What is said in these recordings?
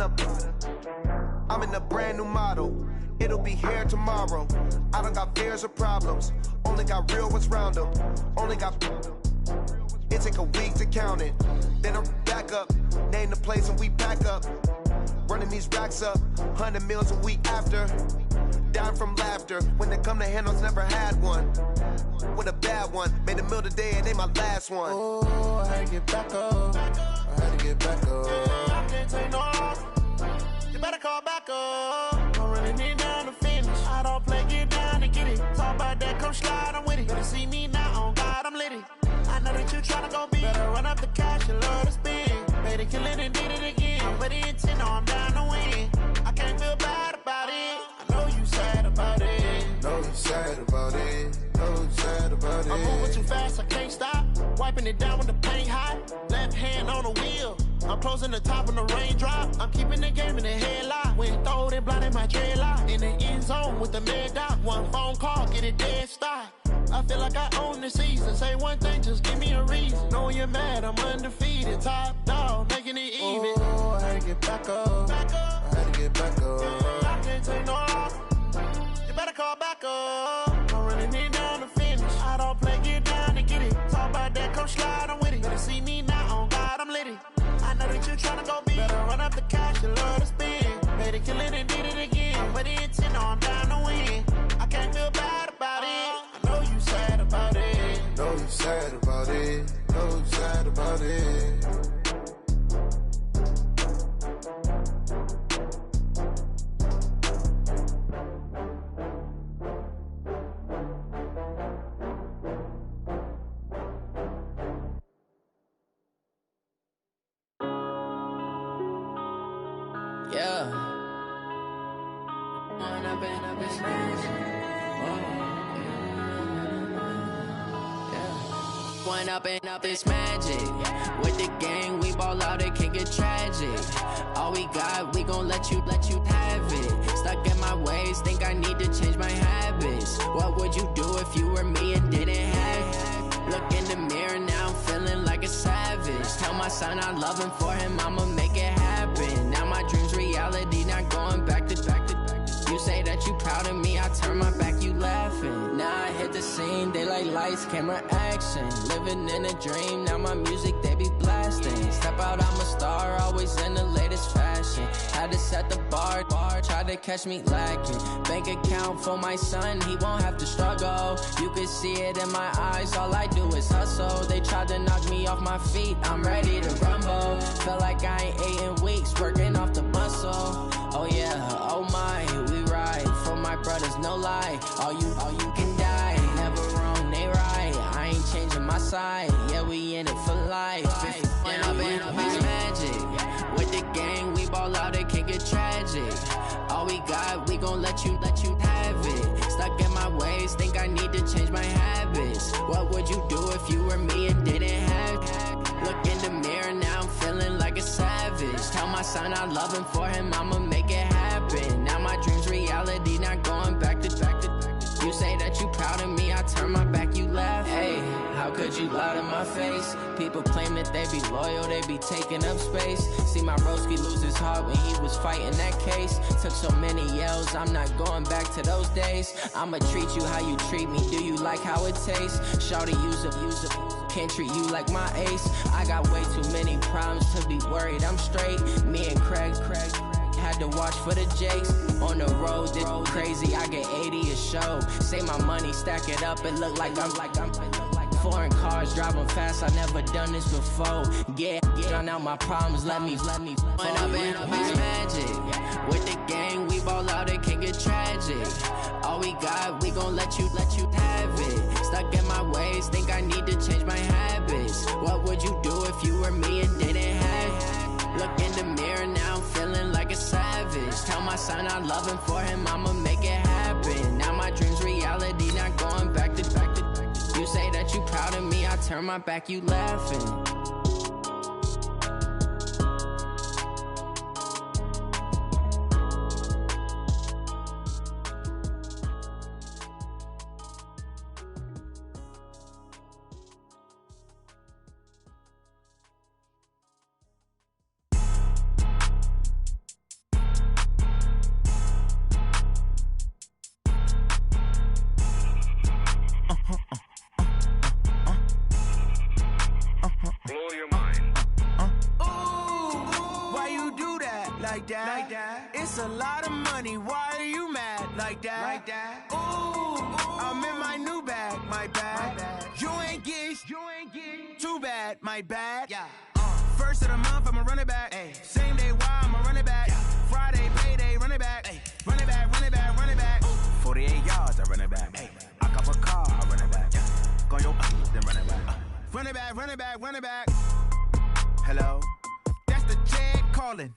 up. I'm in a brand new model. It'll be here tomorrow. I don't got fears or problems. Only got real ones round them. Only got. It take a week to count it. Then I'm back up. Name the place and we back up. Running these racks up. 100 meals a week after. Down from laughter. When it come to handles, never had one. With a bad one. Made a meal today and they my last one. Oh, I had to get back up. I had to get back up. I can't take no loss. You better call back up. I'm running it down to finish. I don't play, get down to get it. Talk about that, come slide, I'm with it. Better see me now, on God, I'm litty. I know that you tryna go big. Better run up the cash, you love to spend. Better kill it and did it again. I'm with the intent, no, I'm down to win. I can't feel bad about it. I know you sad about it. Know you sad about it. Know you sad about it. I'm moving too fast, I can't stop. Wiping it down with the paint hot. Left hand on the wheel. I'm closing the top on the raindrop. I'm keeping the game in the headlock. When throwed and blinded my dreadlock. In the end zone with the mad dot. One phone call, get it dead stop. I feel like I own the season. Say one thing, just give me a reason. Knowing you're mad, I'm undefeated. Top dog, making it even. Oh, I had to get back up. I had to get back up. I can't take no loss. You better call back up. I'm running it down to finish. I don't play, get down to get it. Talk about that, come slide, I'm with it. Better see me now, on God, I'm litty. I know that you tryna go big. Better run up the cash, you love to spend. Better kill it and did it again. I'm with the intent, no, I'm down to win. I can't feel bad about it. I know you sad about it. Know you sad about it. Know you sad about it. Yeah. When I've been up this When up this magic. With the gang, we ball out, it can get tragic. All we got, we gon' let you have it. Stuck in my ways, think I need to change my habits. What would you do if you were me and didn't have it? Look in the mirror, now I'm feeling like a savage. Tell my son I love him, for him I'ma make it happen. Now my dream's reality, not going back to. You say that you proud of me, I turn my back, you laughing. Now I hit the scene, they like lights, camera, action. Living in a dream, now my music, they be blasting. Step out, I'm a star, always in the latest fashion. Had to set the bar, try to catch me lacking. Bank account for my son, he won't have to struggle. You can see it in my eyes, all I do is hustle. They tried to knock me off my feet, I'm ready to rumble. Feel like I ain't ate in weeks, working off the muscle. Oh yeah, oh my, we ride for my brothers, no lie. All you can die, never wrong, they right. I ain't changing my side, yeah, we in it for life. When I've been up is magic. With the gang, we ball out, it can get tragic. All we got, we gon' let you have it. Stuck in my ways, think I need to change my habits. What would you do if you were me and didn't have it? Look in the mirror, now I'm feeling like a savage. Tell my son I love him, for him I'ma make it happen. Now my dream's reality, not going back to. You say that you proud of me, I turn my back, you laugh. Hey, how could you lie to my face? People claim that they be loyal, they be taking up space. See my broski lose his heart when he was fighting that case. Took so many yells, I'm not going back to those days. I'ma treat you how you treat me, do you like how it tastes? Shawty, use it, can't treat you like my ace. I got way too many problems to be worried, I'm straight. Me and Craig had to watch for the Jakes. On the road, this crazy, I get 80 a show. Say my money, stack it up, it look like I'm foreign cars, driving fast, I never done this before. Yeah, drown out my problems, let me. When I've been up is magic. With the gang, we ball out, it can get tragic. All we got, we gon' let you have it. Stuck in my ways, think I need to change my habits. What would you do if you were me and didn't have it? Look in the mirror, now I'm feeling like a savage. Tell my son I love him, for him I'ma make it happen. Now my dream's reality, not going back to. You say that you proud of me, I turn my back, you laughing. like that. It's a lot of money, why are you mad like that? Ooh, I'm in my new bag, my bad. You ain't get too bad, my bad. Yeah. First of the month, I'ma run it back. Ay. Same day, why I'ma run it back. Friday, payday, run it back. Ay. Run it back, run it back, run it back. 48 yards, I run it back. Ay. I cop a car, I run it back. Go your then run it back. Run it back, run it back, run it back. Hello, that's the jag calling.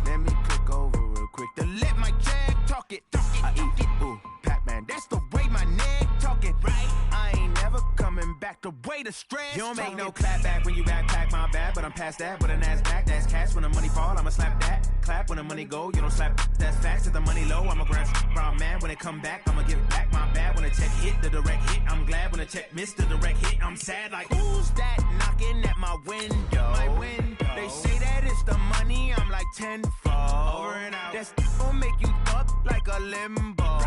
Let me click over real quick to let my jag talk it. I eat it, ooh, Pac-Man. That's the way my neck talking. Right, I ain't never coming back. The way the stress. You don't make no clap back when you backpack my bad, but I'm past that with an ass back. That's cash when the money fall. I'ma slap that. Clap when the money go. You don't slap. That's facts. If the money low, I'ma grab brown man when it come back. I'ma give back my bad when the check hit the direct hit. I'm glad when the check missed the direct hit. I'm sad like who's that knocking at my window? My window. They say that it's the money. I'm like tenfold. Over and out. That's gon' make you up like a limbo.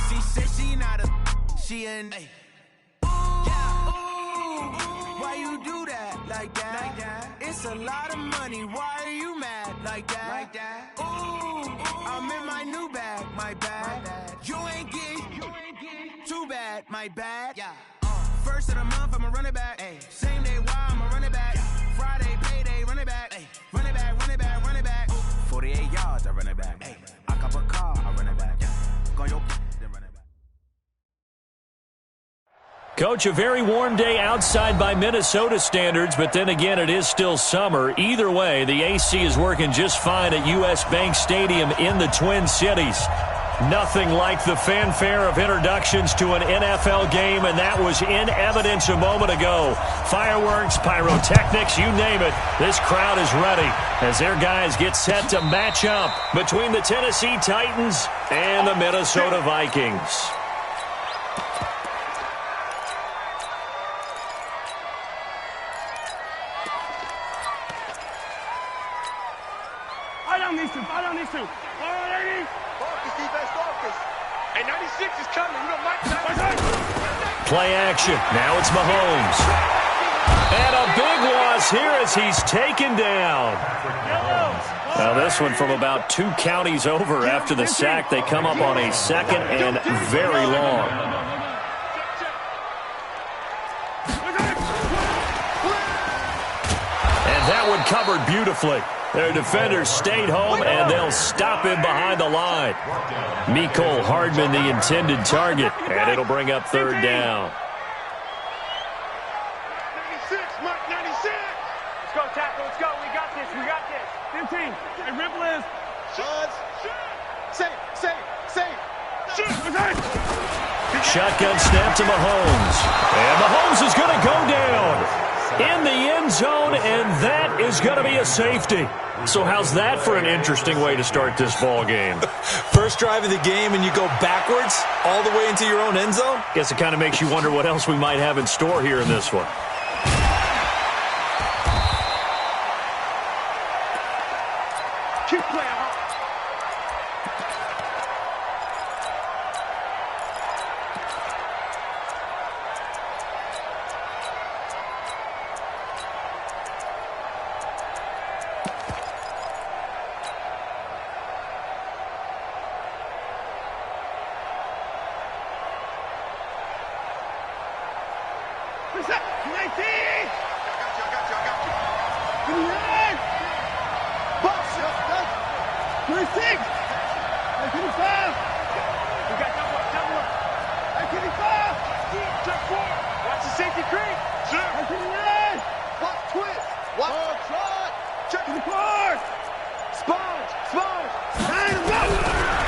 She said she not a. She an. Why you do that like that? It's a lot of money. Why are you mad like that? Ooh, I'm in my new bag, my bad. You ain't get too bad, my bad. Yeah. First of the month, I'ma run it back. Ay. Same day, why I'ma run it back. Friday, payday, run it back. Ay. Run it back, run it back, run it back. 48 yards, I run it back. Ay. I cop a car, I run it back. Go your then run it back. Coach, a very warm day outside by Minnesota standards, but then again, it is still summer. Either way, the AC is working just fine at U.S. Bank Stadium in the Twin Cities. Nothing like the fanfare of introductions to an NFL game, and that was in evidence a moment ago. Fireworks, pyrotechnics, you name it. This crowd is ready as their guys get set to match up between the Tennessee Titans and the Minnesota Vikings. I don't need to. All right, focus, defense, focus. And 96 is coming. You know, Mike. Play action. Now it's Mahomes. And a big loss here as he's taken down. Now this one from about 2 counties over after the sack. They come up on a second and very long. And that one covered beautifully. Their defenders stayed home, and they'll stop him behind the line. Mecole Hardman, the intended target, and it'll bring up third down. 96, Mark 96. Let's go, tackle. Let's go. We got this. We got this. 15. Hey, Ripple is. Shots. Safe. Shotgun snap to Mahomes. And Mahomes is going to go down in the end zone, and that is going to be a safety. So how's that for an interesting way to start this ball game? First drive of the game, and you go backwards all the way into your own end zone? Guess it kind of makes you wonder what else we might have in store here in this one. Keep playing.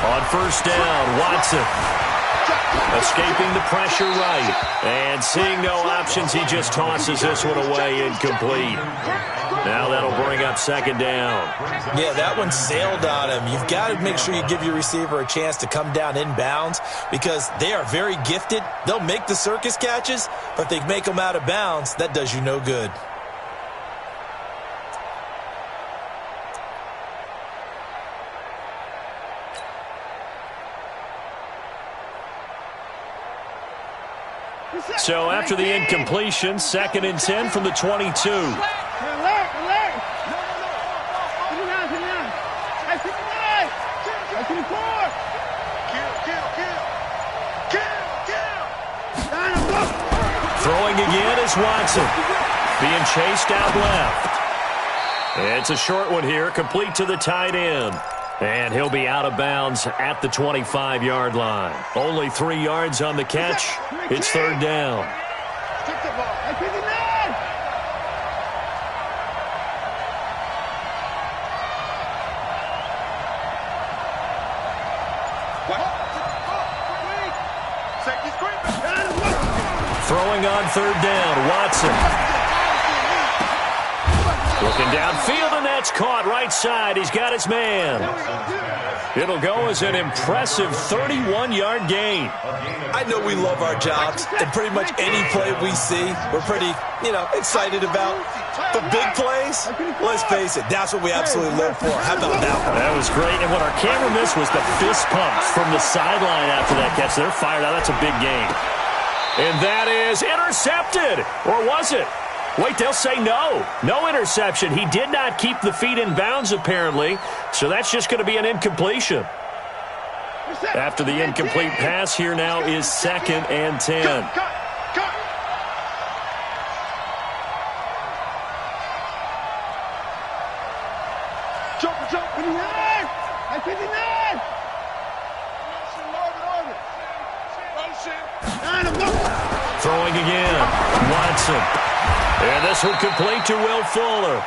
On first down, Watson escaping the pressure right. And seeing no options, he just tosses this one away incomplete. Now that'll bring up second down. Yeah, that one sailed on him. You've got to make sure you give your receiver a chance to come down inbounds because they are very gifted. They'll make the circus catches, but if they make them out of bounds, that does you no good. So after the incompletion, 2nd and 10 from the 22. Alert! Throwing again is Watson. Being chased out left. It's a short one here, complete to the tight end. And he'll be out of bounds at the 25-yard line. Only 3 yards on the catch. It's third down. Throwing on third down, Watson. Looking downfield, and that's caught right side. He's got his man. It'll go as an impressive 31-yard gain. I know we love our jobs, and pretty much any play we see, we're pretty, excited about. But big plays, let's face it, that's what we absolutely live for. How about that one? That was great, and what our camera missed was the fist pumps from the sideline after that catch. They're fired out. That's a big gain. And that is intercepted. Or was it? Wait, they'll say no. No interception. He did not keep the feet in bounds, apparently. So that's just going to be an incompletion. After the incomplete pass, here now is 2nd and 10. Throwing again. Watson. And this will complete to Will Fuller.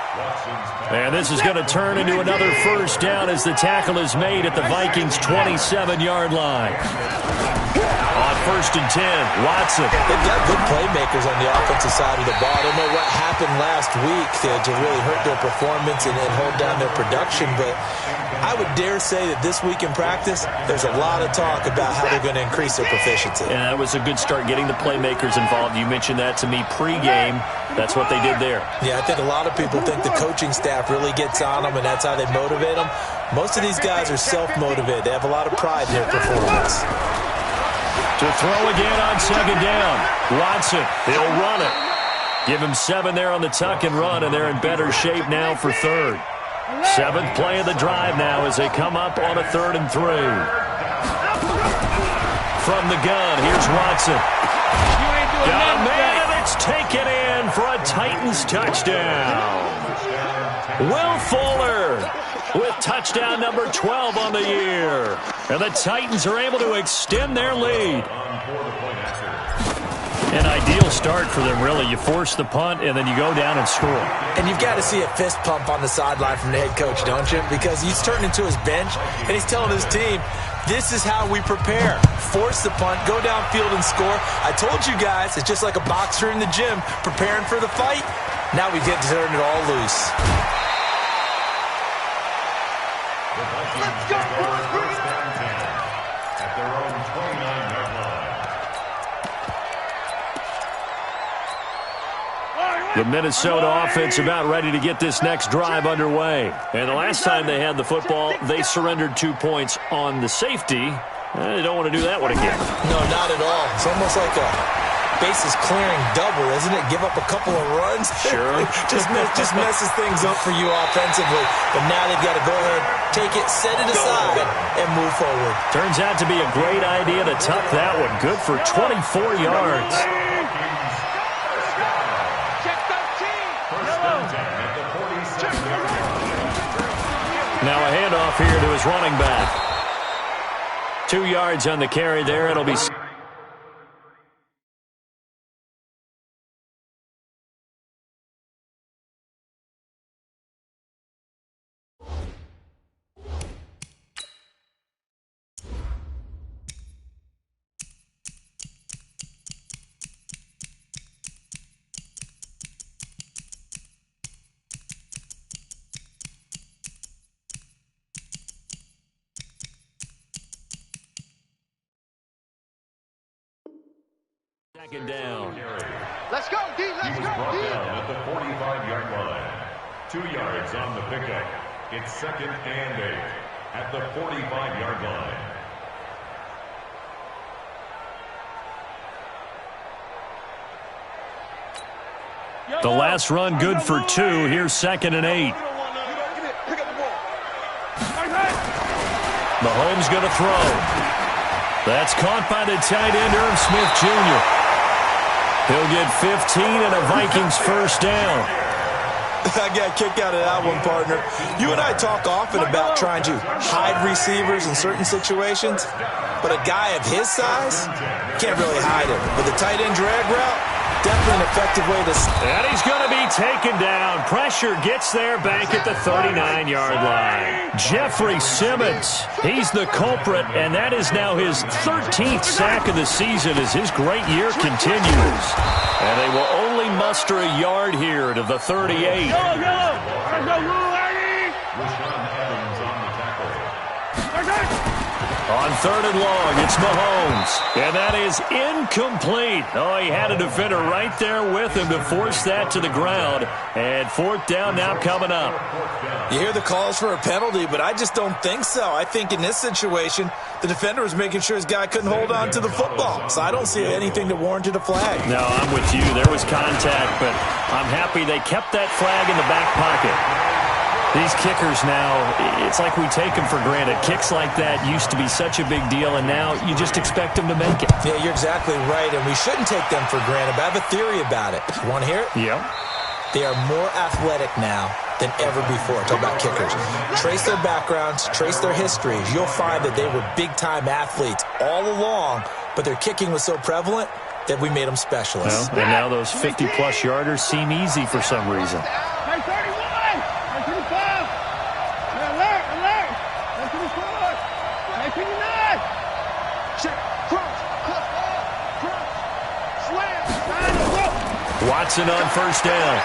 And this is going to turn into another first down as the tackle is made at the Vikings' 27-yard line. On 1st and 10, Watson. They've got good playmakers on the offensive side of the ball. I don't know what happened last week to really hurt their performance and hold down their production, but I would dare say that this week in practice, there's a lot of talk about how they're going to increase their proficiency. Yeah, that was a good start getting the playmakers involved. You mentioned that to me pregame. That's what they did there. Yeah, I think a lot of people think the coaching staff really gets on them, and that's how they motivate them. Most of these guys are self-motivated. They have a lot of pride in their performance. To throw again on 2nd down. Watson, he'll run it. Give him 7 there on the tuck and run, and they're in better shape now for 3rd. 7th play of the drive now as they come up on a 3rd and 3. From the gun, here's Watson. Got a man, and it's taken in for a Titans touchdown. Will Fuller with touchdown number 12 on the year. And the Titans are able to extend their lead. An ideal start for them, really. You force the punt, and then you go down and score. And you've got to see a fist pump on the sideline from the head coach, don't you? Because he's turning to his bench, and he's telling his team, this is how we prepare. Force the punt, go downfield and score. I told you guys, it's just like a boxer in the gym preparing for the fight. Now we get to turn it all loose. Let's go, boys! Bring it on! At their own 29-yard line. The Minnesota offense about ready to get this next drive underway. And the last time they had the football, they surrendered 2 points on the safety. They don't want to do that one again. No, not at all. It's almost like a bases clearing double, isn't it? Give up a couple of runs. Sure. just messes things up for you offensively. But now they've got to go ahead, take it, set it aside, and move forward. Turns out to be a great idea to tuck that one. Good for 24 yards. Now a handoff here to his running back. 2 yards on the carry there. It'll be... Second down. Let's go, D! Let's go, D! At the 45-yard line. 2 yards on the pickup. It's 2nd and 8 at the 45-yard line. The last run good for 2. Here's 2nd and 8. Mahomes going to throw. That's caught by the tight end, Irv Smith Jr. He'll get 15 and a Vikings first down. I got a kick out of that one, partner. You and I talk often about trying to hide receivers in certain situations, but a guy of his size can't really hide him. With the tight end drag route, definitely an effective way to... And he's going to be taken down. Pressure gets there back at the 39-yard line. Jeffrey Simmons, he's the culprit, and that is now his 13th sack of the season as his great year continues. And they will only muster a yard here to the 38. On third and long, it's Mahomes. And that is incomplete. Oh, he had a defender right there with him to force that to the ground. And fourth down now coming up. You hear the calls for a penalty, but I just don't think so. I think in this situation, the defender was making sure his guy couldn't hold on to the football. So I don't see anything that warranted a flag. No, I'm with you. There was contact, but I'm happy they kept that flag in the back pocket. These kickers now, it's like we take them for granted. Kicks like that used to be such a big deal, and now you just expect them to make it. Yeah, you're exactly right, and we shouldn't take them for granted, but I have a theory about it. You want to hear it? Yeah. They are more athletic now than ever before. Talk about kickers. Trace their backgrounds, trace their histories. You'll find that they were big-time athletes all along, but their kicking was so prevalent that we made them specialists. Well, and now those 50-plus yarders seem easy for some reason. Watson on first down.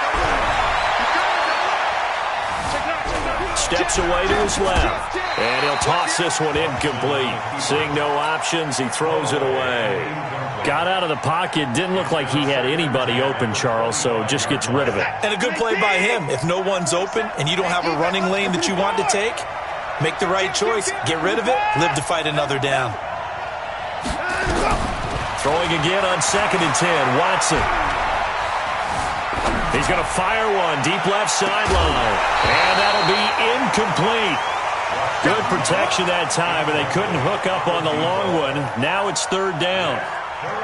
Steps away to his left. And he'll toss this one incomplete. Seeing no options, he throws it away. Got out of the pocket. Didn't look like he had anybody open, Charles, so just gets rid of it. And a good play by him. If no one's open and you don't have a running lane that you want to take, make the right choice. Get rid of it. Live to fight another down. Throwing again on 2nd and 10. Watson. He's going to fire one deep left sideline. And that'll be incomplete. Good protection that time, but they couldn't hook up on the long one. Now it's third down.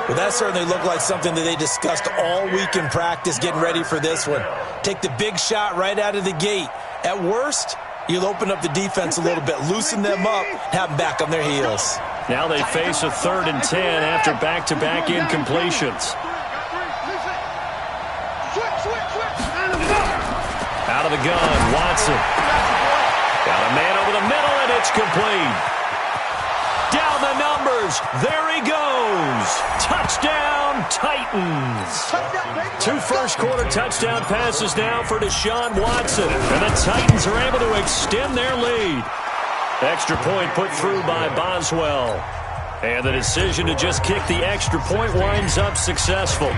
Well, that certainly looked like something that they discussed all week in practice, getting ready for this one. Take the big shot right out of the gate. At worst, you'll open up the defense a little bit, loosen them up, have them back on their heels. Now they face a 3rd and 10 after back-to-back incompletions. Out of the gun, Watson. Got a man over the middle, and it's complete. Down the numbers. There he goes. Touchdown, Titans. 2 first-quarter touchdown passes now for Deshaun Watson. And the Titans are able to extend their lead. Extra point put through by Boswell. And the decision to just kick the extra point winds up successful.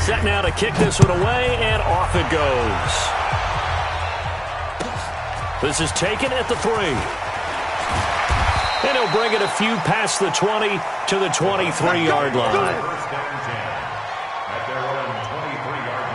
Set now to kick this one away, and off it goes. This is taken at the 3. And he'll bring it a few past the 20 to the 23-yard line. First down 10 at their own 23-yard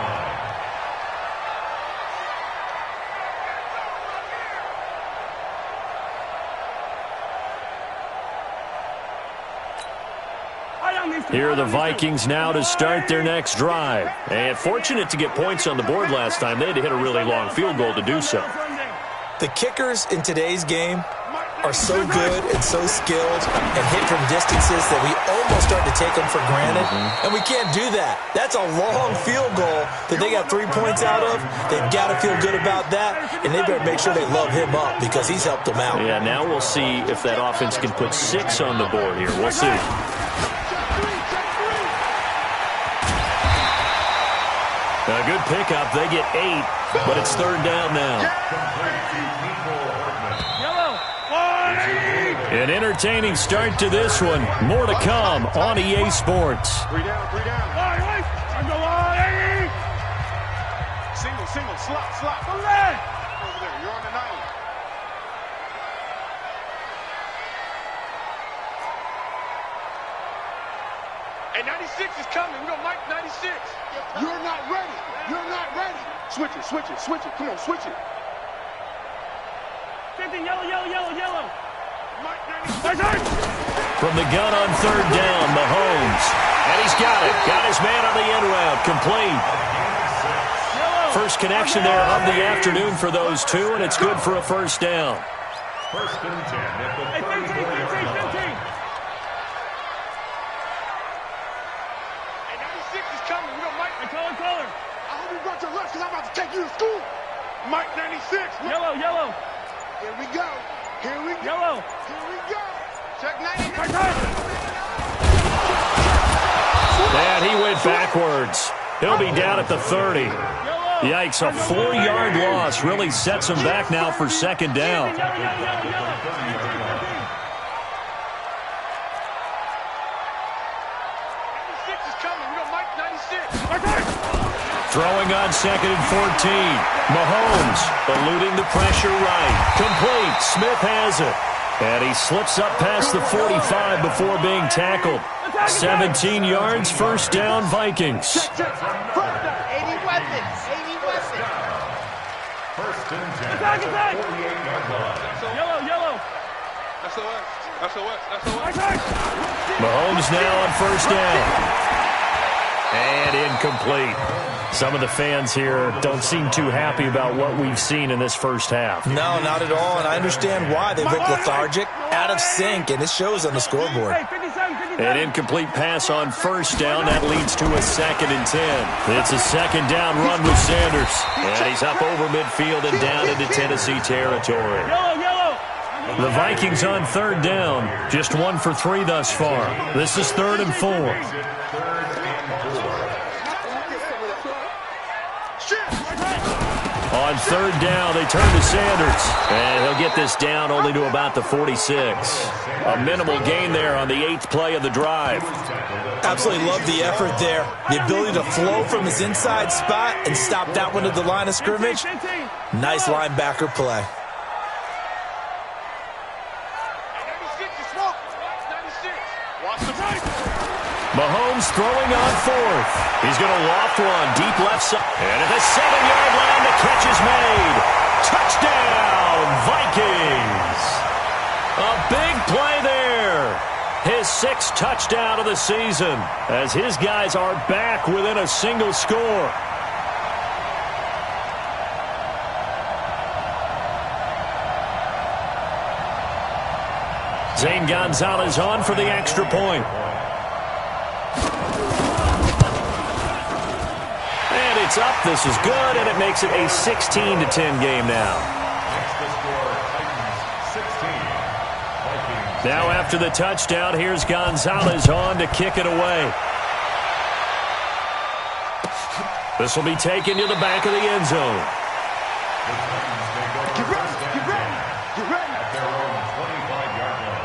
line. Here are the Vikings now to start their next drive. And fortunate to get points on the board last time. They had to hit a really long field goal to do so. The kickers in today's game are so good and so skilled and hit from distances that we almost start to take them for granted. And we can't do that. That's a long field goal that they got 3 points out of. They've got to feel good about that, and they better make sure they love him up because he's helped them out. Yeah, now we'll see if that offense can put 6 on the board here. We'll see. A good pickup. They get 8, but it's third down now. An entertaining start to this one. More to come on EA Sports. 3 down. Single, slot. Over there, you're on the 90. Hey, 96 is coming. We're going to Mike 96. You're not ready. Switch it. Come on, switch it. 50, yellow. From the gun on third down, Mahomes. And he's got it. Got his man on the end route. Complete. First connection there of the afternoon for those two, and it's good for a first down. First and 10 at the 34-yard line. Hey, 96 is coming. We got Mike. Color. I hope you brought your lunch because I'm about to take you to school. Mike 96. Yellow. Here we go. Yellow. Here we go. Check 96. And he went backwards. He'll be down at the 30. Yikes, a 4-yard loss really sets him back now for second down. Throwing on second and 14. Mahomes eluding the pressure right. Complete. Smith has it. And he slips up past the 45 before being tackled. 17 yards, first down, Vikings. 80 weapons. First and 10 at the 48-yard line. Yellow. SOS. Mahomes now on first down. And incomplete. Some of the fans here don't seem too happy about what we've seen in this first half. No, not at all, and I understand why. They look lethargic, out of sync, and it shows on the scoreboard. An incomplete pass on first down. That leads to a second and 10. It's a second down run with Sanders. And he's up over midfield and down into Tennessee territory. The Vikings on third down. Just 1 for 3 thus far. This is 3rd and 4. On third down, they turn to Sanders. And he'll get this down only to about the 46. A minimal gain there on the 8th play of the drive. Absolutely love the effort there. The ability to flow from his inside spot and stop that one at the line of scrimmage. Nice linebacker play. Mahomes throwing on fourth. He's going to loft one deep left side. And at the 7-yard line, the catch is made. Touchdown, Vikings. A big play there. His 6th touchdown of the season as his guys are back within a single score. Zane Gonzalez on for the extra point. And it's up. This is good, and it makes it a 16-10 game now. Now after the touchdown, here's Gonzalez on to kick it away. This will be taken to the back of the end zone. Get ready. At their own 25-yard line.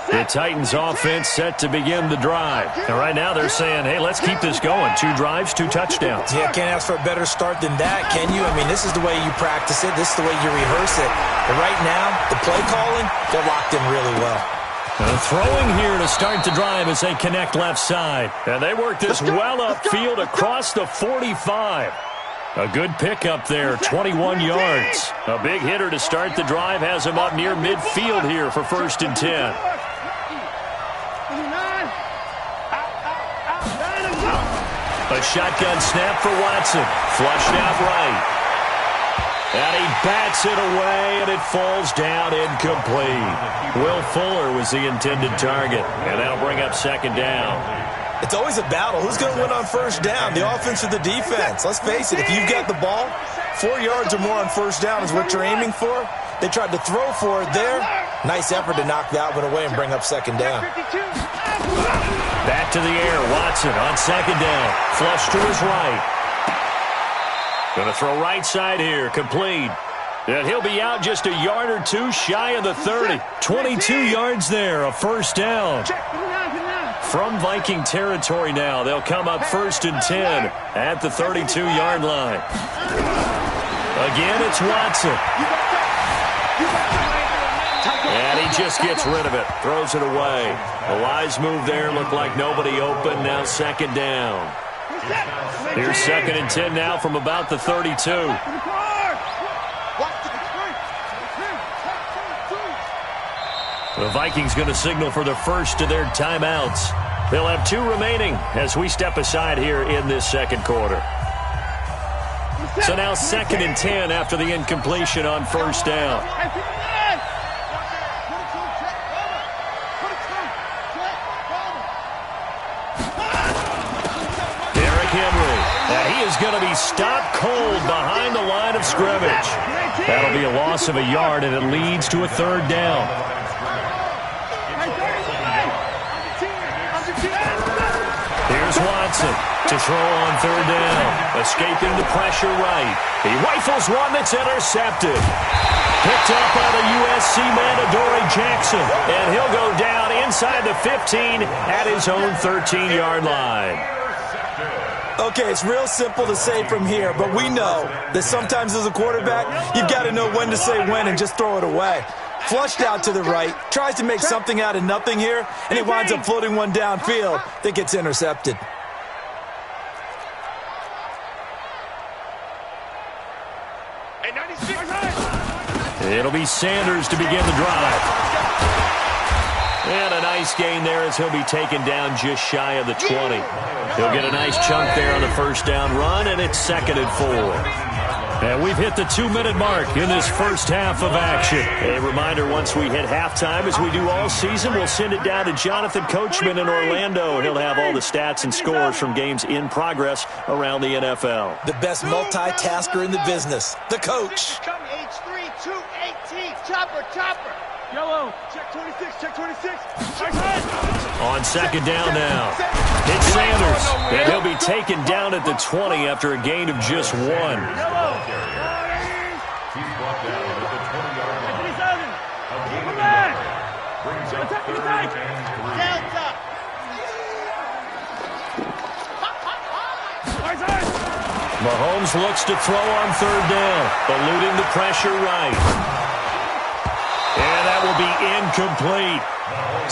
The Titans offense set to begin the drive. And right now they're saying, hey, let's keep this going. 2 drives, 2 touchdowns. Yeah, can't ask for a better start than that, can you? I mean, this is the way you practice it. This is the way you rehearse it. But right now, the play calling, they're locked in really well. And throwing here to start the drive as they connect left side. And they work this well upfield across the 45. A good pickup there, 21 yards. A big hitter to start the drive has him up near midfield here for 1st and 10. A shotgun snap for Watson. Flushed out right. And he bats it away, and it falls down incomplete. Will Fuller was the intended target, and that'll bring up second down. It's always a battle. Who's going to win on first down, the offense or the defense? Let's face it, if you've got the ball, 4 yards or more on first down is what you're aiming for. They tried to throw for it there. Nice effort to knock that one away and bring up second down. Back to the air, Watson on second down. Flush to his right. Going to throw right side here, complete. And he'll be out just a yard or 2 shy of the 30. 22 yards there, a first down. From Viking territory now, they'll come up 1st and 10 at the 32-yard line. Again, it's Watson. And he just gets rid of it, throws it away. A wise move there, looked like nobody open, now second down. Here's 2nd and 10 now from about the 32. The Vikings going to signal for the first of their timeouts. They'll have 2 remaining as we step aside here in this second quarter. So now 2nd and 10 after the incompletion on first down. Derrick Henry. He is going to be stopped cold behind the line of scrimmage. That'll be a loss of a yard, and it leads to a 3rd down. Here's Watson to throw on 3rd down. Escaping the pressure right. He rifles one that's intercepted. Picked up by the USC man, Adoree Jackson. And he'll go down inside the 15 at his own 13-yard line. Okay, it's real simple to say from here, but we know that sometimes as a quarterback, you've got to know when to say when and just throw it away. Flushed out to the right, tries to make something out of nothing here, and he winds up floating one downfield that gets intercepted. It'll be Sanders to begin the drive. And a nice gain there as he'll be taken down just shy of the 20. He'll get a nice chunk there on the first down run, and it's 2nd and 4. And we've hit the 2-minute mark in this first half of action. A reminder, once we hit halftime, as we do all season, we'll send it down to Jonathan Coachman in Orlando. He'll have all the stats and scores from games in progress around the NFL. The best multitasker in the business, the coach. H3, 218, chopper. Yellow, check 26, check 26. On 2nd down now, it's Sanders, and he'll be taken down at the 20 after a gain of just 1. He's brought down at the 20-yard line. Brings up 3rd and 3. Mahomes looks to throw on 3rd down, eluding the pressure right. And that will be incomplete.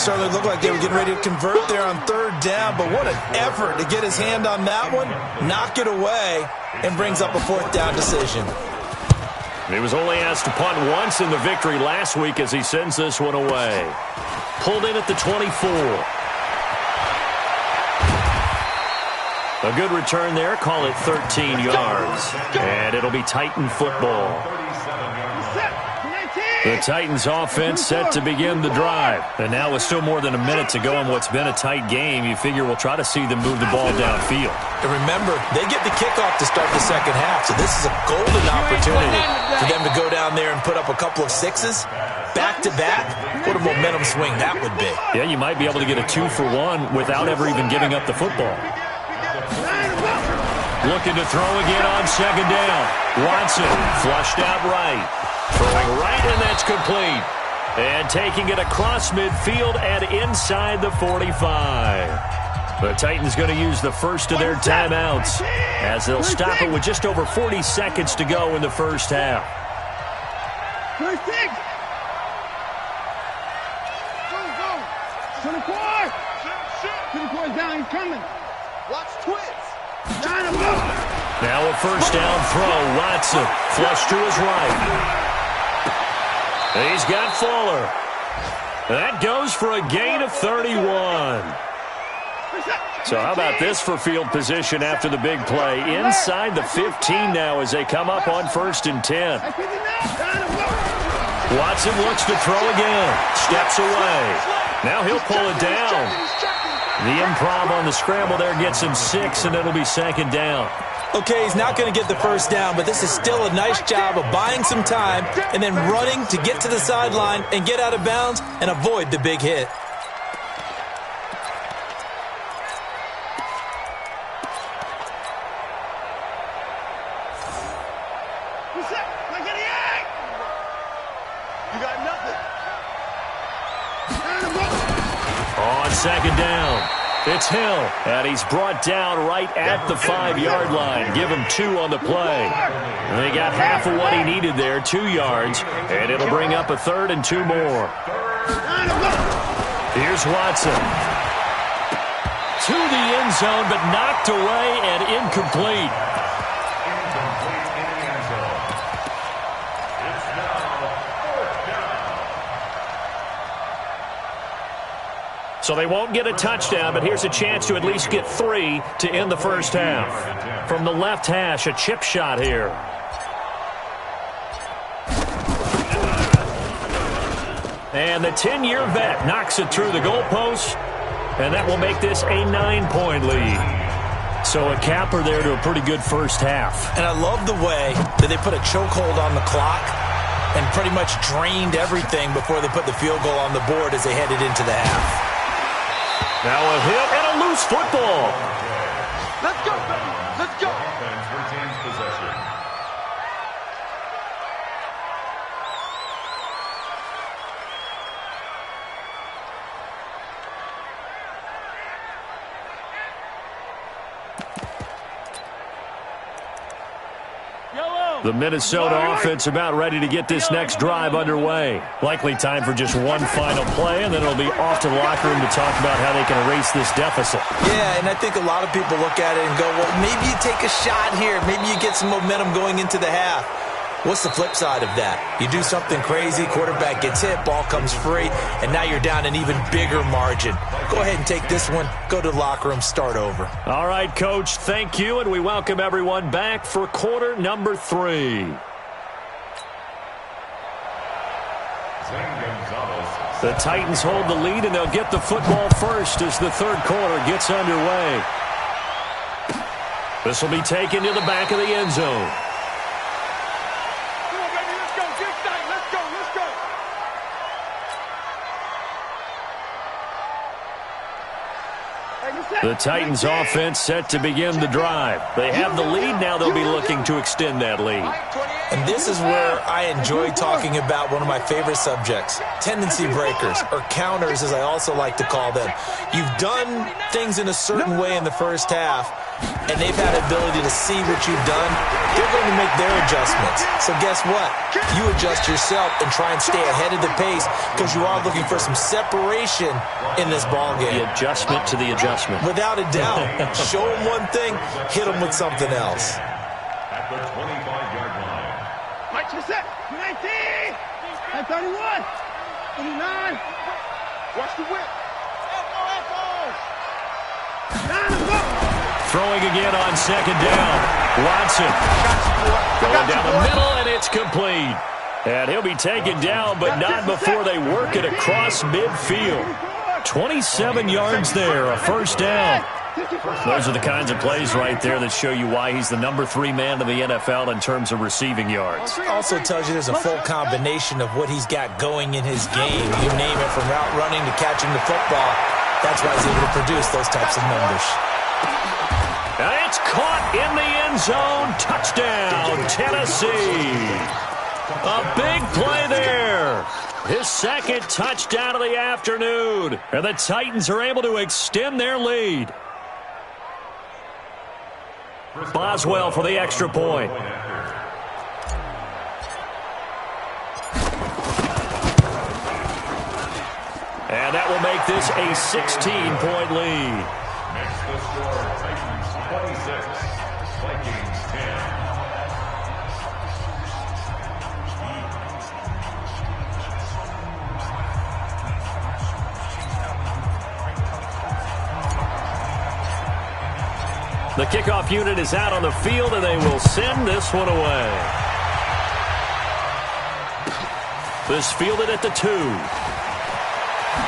Certainly looked like they were getting ready to convert there on 3rd down, but what an effort to get his hand on that one, knock it away, and brings up a 4th down decision. He was only asked to punt once in the victory last week as he sends this one away. Pulled in at the 24. A good return there, call it 13 yards. And it'll be Titan football. The Titans offense set to begin the drive. And now with still more than a minute to go in what's been a tight game, you figure we'll try to see them move the ball downfield. And remember, they get the kickoff to start the second half, so this is a golden opportunity for them to go down there and put up a couple of 6s. Back-to-back, what a momentum swing that would be. Yeah, you might be able to get a 2-for-1 without ever even giving up the football. Looking to throw again on 2nd down. Watson flushed out right. Throwing right, and that's complete. And taking it across midfield and inside the 45. The Titans going to use the first of their timeouts as they'll stop it with just over 40 seconds to go in the first half. 26. 24 is down, he's coming. Watch twins. Now a first down throw. Watson flush to his right. He's got Fuller. That goes for a gain of 31. So how about this for field position after the big play? Inside the 15 now as they come up on 1st and 10. Watson looks to throw again. Steps away. Now he'll pull it down. The improv on the scramble there gets him 6, and it'll be 2nd down. Okay, he's not going to get the first down, but this is still a nice job of buying some time and then running to get to the sideline and get out of bounds and avoid the big hit. You got nothing. On 2nd down, it's Hill, and he's brought down right at the 5-yard line. Give him 2 on the play. And they got half of what he needed there, 2 yards, and it'll bring up a 3rd and 2 more. Here's Watson. to the end zone, but knocked away and incomplete. Incomplete in the end zone. It's now 4th down. So they won't get a touchdown, but here's a chance to at least get 3 to end the first half. From the left hash, a chip shot here. And the 10-year vet knocks it through the goalpost, and that will make this a 9-point lead. So a capper there to a pretty good first half. And I love the way that they put a chokehold on the clock and pretty much drained everything before they put the field goal on the board as they headed into the half. Now a hit and a loose football. Let's go, baby. Let's go. Offense retains possession. The Minnesota offense about ready to get this next drive underway. Likely time for just one final play, and then it'll be off to the locker room to talk about how they can erase this deficit. Yeah, and I think a lot of people look at it and go, well, maybe you take a shot here. Maybe you get some momentum going into the half. What's the flip side of that? You do something crazy, quarterback gets hit, ball comes free, and now you're down an even bigger margin. Go ahead and take this one, go to the locker room, start over. All right, Coach, thank you, and we welcome everyone back for quarter number 3. The Titans hold the lead, and they'll get the football first as the third quarter gets underway. This will be taken to the back of the end zone. The Titans offense set to begin the drive. They have the lead. Now they'll be looking to extend that lead. And this is where I enjoy talking about one of my favorite subjects, tendency breakers, or counters as I also like to call them. You've done things in a certain way in the first half, and they've had the ability to see what you've done. They're going to make their adjustments. So guess what? You adjust yourself and try and stay ahead of the pace because you are looking for some separation in this ball game. The adjustment to the adjustment. Without a doubt. Show them one thing, hit them with something else. At the 25-yard line. Mike, to the set. 19. 31. 29. Watch the whip. Throwing again on second down. Watson going down the middle, and it's complete. And he'll be taken down, but not before they work it across midfield. 27 yards there, a first down. Those are the kinds of plays right there that show you why he's the number 3 man in the NFL in terms of receiving yards. Also tells you there's a full combination of what he's got going in his game. You name it, from route running to catching the football. That's why he's able to produce those types of numbers. And it's caught in the end zone. Touchdown, Tennessee. A big play there. His second touchdown of the afternoon. And the Titans are able to extend their lead. Boswell for the extra point. And that will make this a 16-point lead. Next the score, Titans 26, Vikings 10. The kickoff unit is out on the field, and they will send this one away. This fielded at the 2.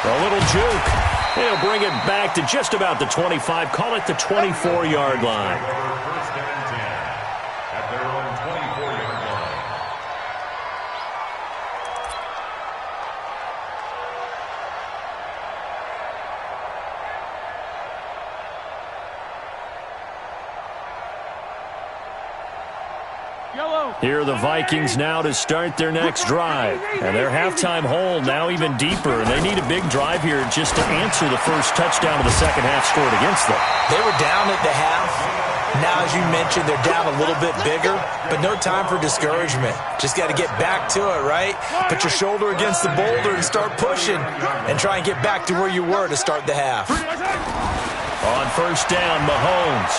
A little juke. He'll bring it back to just about the 25. Call it the 24-yard line. First and 10 at their own 24-yard line. Here are the Vikings now to start their next drive. And their halftime hole now even deeper. And they need a big drive here just to answer the first touchdown of the second half scored against them. They were down at the half. Now, as you mentioned, they're down a little bit bigger, but no time for discouragement. Just got to get back to it, right? Put your shoulder against the boulder and start pushing and try and get back to where you were to start the half. On first down, Mahomes.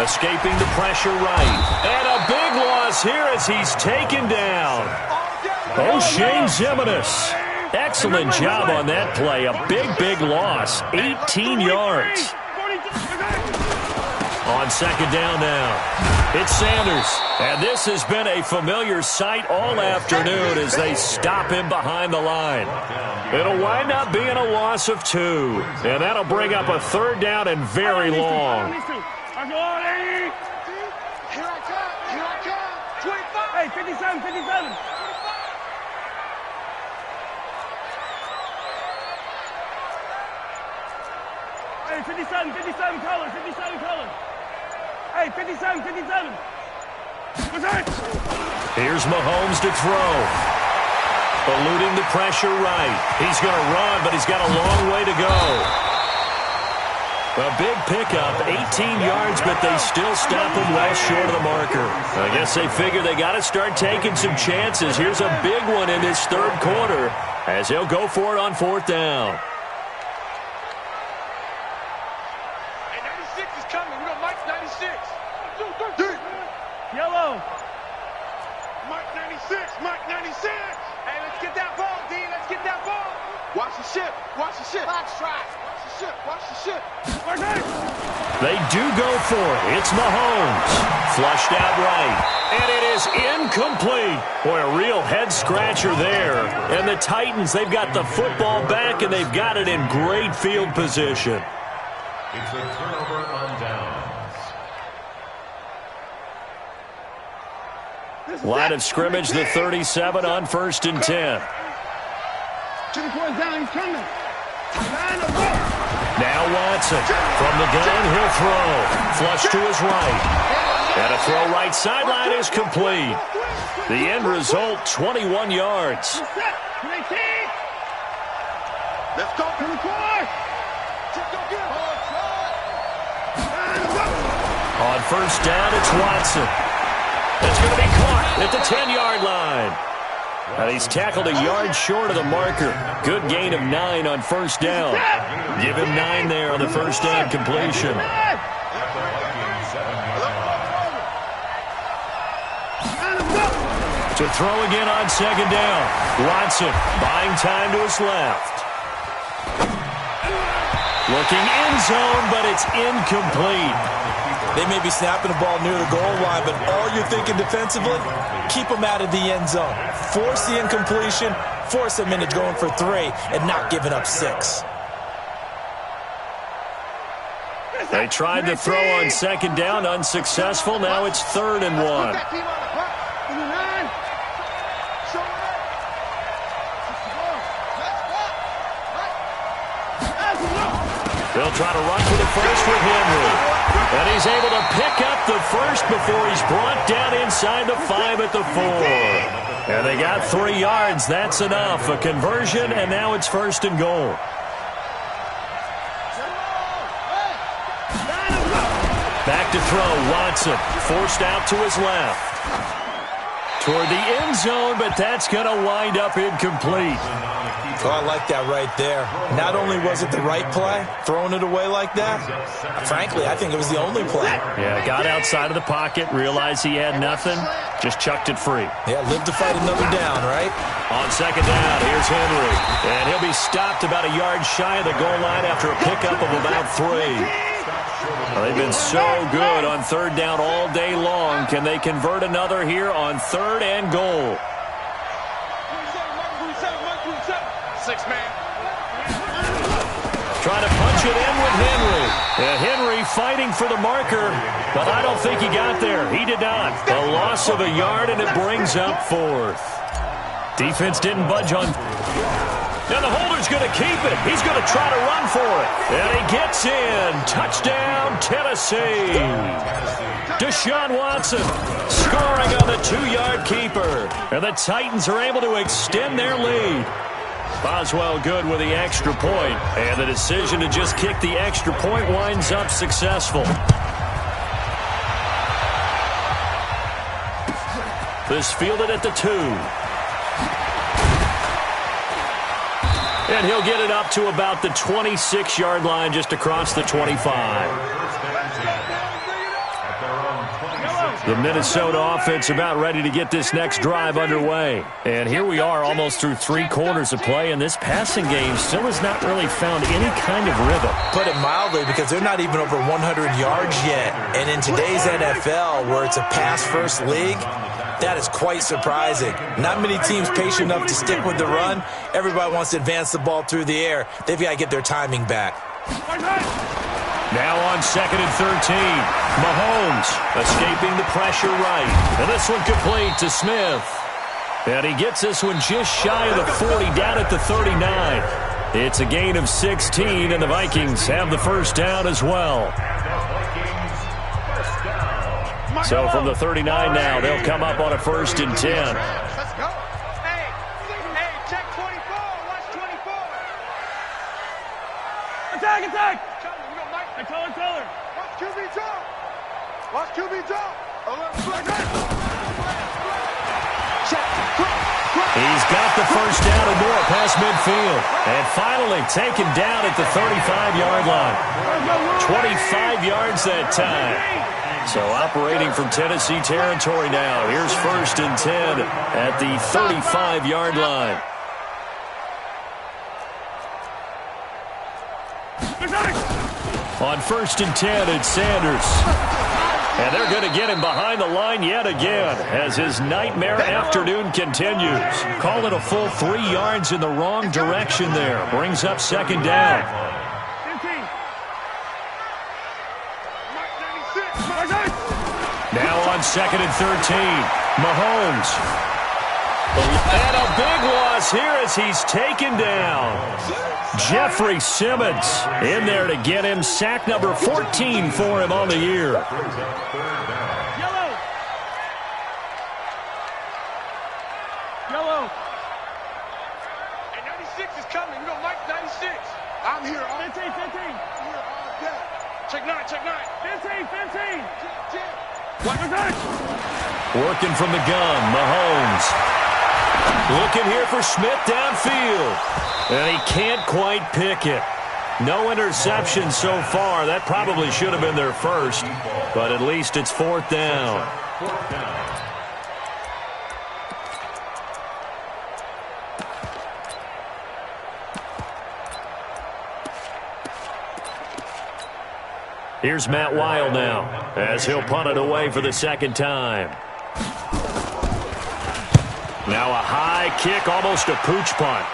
Escaping the pressure right. And a big loss here as he's taken down. O'Shane Ximines. Excellent job on that play. A big loss. 18 yards. On second down now, it's Sanders. And this has been a familiar sight all afternoon as they stop him behind the line. It'll wind up being a loss of 2. And that'll bring up a third down and very long. Here I come. 25. Hey, 57. Hey, 57 color. Hey, 57. Here's Mahomes to throw. Eluding the pressure right. He's going to run, but he's got a long way to go. A big pickup, 18 yards, but they still stop him well short of the marker. I guess they figure they got to start taking some chances. Here's a big one in this third quarter as he'll go for it on fourth down. Hey, 96 is coming. We got Mike 96. Yellow. Mike 96. Hey, let's get that ball, D. Let's get that ball. Watch the ship. Box track. Watch the ship. They do go for it. It's Mahomes. Flushed out right. And it is incomplete. Boy, a real head-scratcher there. And the Titans, they've got the football back, and they've got it in great field position. It's a turnover on downs. Line of scrimmage, the 37 on first and 10. 2 points down, he's coming. Now Watson. From the gun, he'll throw. Flush to his right. And a throw right sideline is complete. The end result, 21 yards. Let's go. On first down, it's Watson. It's going to be caught at the 10-yard line. And he's tackled a yard short of the marker. Good gain of 9 on first down. Give him 9 there on the first down completion. To throw again on second down. Watson buying time to his left. Looking end zone, but it's incomplete. They may be snapping the ball near the goal line, but all you're thinking defensively, keep them out of the end zone. Force the incompletion, force them into going for 3, and not giving up 6. They tried to throw on second down, unsuccessful. Now it's 3rd and 1. They'll try to run for the first with Henry. And he's able to pick up the first before he's brought down inside the 5 at the 4. And they got 3 yards. That's enough. A conversion, and now it's 1st and goal. Back to throw, Watson. Forced out to his left. Toward the end zone, but that's going to wind up incomplete. Oh, I like that right there. Not only was it the right play, throwing it away like that, frankly, I think it was the only play. Yeah, got outside of the pocket, realized he had nothing, just chucked it free. Yeah, live to fight another down, right? On second down, here's Henry. And he'll be stopped about a yard shy of the goal line after a pickup of about 3. Well, they've been so good on third down all day long. Can they convert another here on 3rd and goal? 6 man. Trying to punch it in with Henry. And Henry fighting for the marker, but I don't think he got there. He did not. A loss of a yard, and it brings up 4th. Defense didn't budge on. And the holder's going to keep it. He's going to try to run for it. And he gets in. Touchdown, Tennessee. Deshaun Watson scoring on the 2-yard keeper. And the Titans are able to extend their lead. Boswell good with the extra point. And the decision to just kick the extra point winds up successful. This fielded at the 2. And he'll get it up to about the 26-yard line, just across the 25. The Minnesota offense about ready to get this next drive underway. And here we are almost through 3 quarters of play, and this passing game still has not really found any kind of rhythm. Put it mildly, because they're not even over 100 yards yet. And in today's NFL, where it's a pass-first league, that is quite surprising. Not many teams patient enough to stick with the run. Everybody wants to advance the ball through the air. They've got to get their timing back. Now on 2nd and 13, Mahomes escaping the pressure right. And this one complete to Smith. And he gets this one just shy of the 40, down at the 39. It's a gain of 16, and the Vikings have the first down as well. So from the 39 now, they'll come up on a 1st and 10. Let's go. Hey, check 24. Watch 24. Attack. Taylor. Watch QB drop. He's got the first down and more past midfield. And finally taken down at the 35-yard line. 25 yards that time. So operating from Tennessee territory now. Here's 1st and 10 at the 35-yard line. On 1st and 10, it's Sanders. And they're going to get him behind the line yet again as his nightmare afternoon continues. Call it a full 3 yards in the wrong direction there. Brings up 2nd down. Now on 2nd and 13, Mahomes. And a big loss here as he's taken down. Jeffrey Simmons in there to get him. Sack number 14 for him on the year. Yellow. And 96 is coming. You know, Mike 96. I'm here. 15. I'm here all day. Check 9. 15. Working from the gun, Mahomes. Looking here for Smith downfield. And he can't quite pick it. No interception so far. That probably should have been their first. But at least it's 4th down. Here's Matt Weil now as he'll punt it away for the 2nd time. Now a high kick, almost a pooch punt.